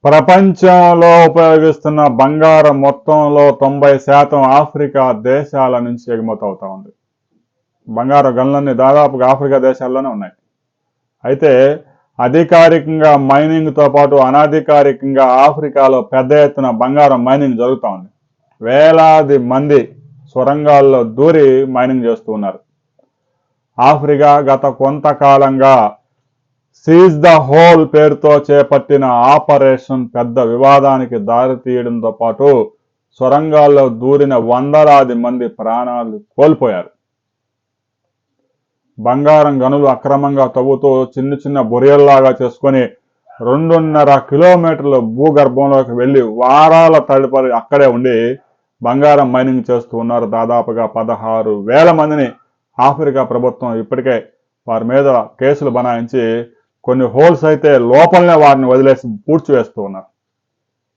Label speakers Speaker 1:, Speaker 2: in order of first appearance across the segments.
Speaker 1: ప్రపంచంలో ఉపయోగిస్తున్న బంగారం మొత్తంలో 90% ఆఫ్రికా దేశాల నుంచి ఎగుమతి అవుతా ఉంది. బంగారు గనులన్నీ దాదాపుగా ఆఫ్రికా దేశాల్లోనే ఉన్నాయి. అయితే అధికారికంగా మైనింగ్తో పాటు అనధికారికంగా ఆఫ్రికాలో పెద్ద ఎత్తున బంగారం మైనింగ్ జరుగుతూ ఉంది. వేలాది మంది సొరంగాల్లో దూరి మైనింగ్ చేస్తూ ఉన్నారు. ఆఫ్రికా గత కొంతకాలంగా సీజ్ ద హోల్ పేరుతో చేపట్టిన ఆపరేషన్ పెద్ద వివాదానికి దారితీయడంతో పాటు సొరంగాల్లో దూరిన వందలాది మంది ప్రాణాలు కోల్పోయారు. బంగారం గనులు అక్రమంగా తవ్వుతూ చిన్న చిన్న బొరియల్లాగా చేసుకొని 2.5 కిలోమీటర్ల భూగర్భంలోకి వెళ్లి వారాల తదుపరి అక్కడే ఉండి బంగారం మైనింగ్ చేస్తూ ఉన్నారు. దాదాపుగా 16,000 మందిని ఆఫ్రికా ప్రభుత్వం ఇప్పటికే వారి మీద కేసులు బనాయించి కొన్ని హోల్స్ అయితే లోపలనే వారిని వదిలేసి పూడ్చివేస్తూ ఉన్నారు.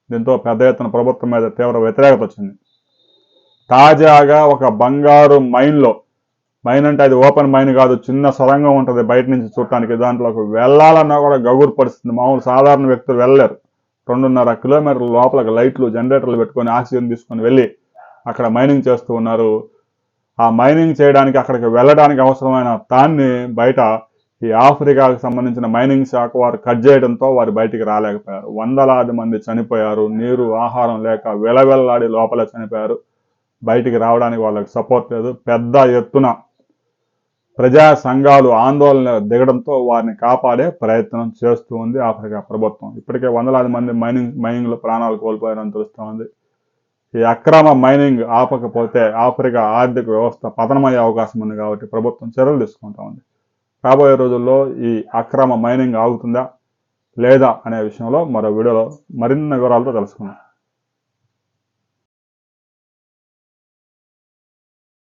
Speaker 1: దీంతో పెద్ద ఎత్తున ప్రభుత్వం మీద తీవ్ర వ్యతిరేకత వచ్చింది. తాజాగా ఒక బంగారు మైన్ అంటే అది ఓపెన్ మైన్ కాదు, చిన్న సొరంగం ఉంటుంది బయట నుంచి చూడటానికి. దాంట్లోకి వెళ్ళాలన్నా కూడా గగురు పరిస్థితి, మామూలు సాధారణ వ్యక్తులు వెళ్ళలేరు. 2.5 కిలోమీటర్ల లోపలికి లైట్లు జనరేటర్లు పెట్టుకొని ఆక్సిజన్ తీసుకొని వెళ్ళి అక్కడ మైనింగ్ చేస్తూ ఉన్నారు. ఆ మైనింగ్ చేయడానికి అక్కడికి వెళ్ళడానికి అవసరమైన దాన్ని బయట ఈ ఆఫ్రికాకు సంబంధించిన మైనింగ్ శాఖ వారు కట్ చేయడంతో వారు బయటికి రాలేకపోయారు. వందలాది మంది చనిపోయారు. నీరు ఆహారం లేక వెలవెల్లాడి లోపలే చనిపోయారు. బయటికి రావడానికి వాళ్ళకి సపోర్ట్ లేదు. పెద్ద ఎత్తున ప్రజా సంఘాలు ఆందోళన దిగడంతో వారిని కాపాడే ప్రయత్నం చేస్తూ ఉంది ఆఫ్రికా ప్రభుత్వం. ఇప్పటికే వందలాది మంది మైనింగ్లో ప్రాణాలు కోల్పోయారని తెలుస్తూ ఉంది. ఈ అక్రమ మైనింగ్ ఆపకపోతే ఆఫ్రికా ఆర్థిక వ్యవస్థ పతనమయ్యే అవకాశం ఉంది కాబట్టి ప్రభుత్వం చర్యలు తీసుకుంటా ఉంది. రాబోయే రోజుల్లో ఈ అక్రమ మైనింగ్ ఆగుతుందా లేదా అనే విషయంలో మరో వీడియోలో మరిన్ని వివరాలతో తెలుసుకుందాం.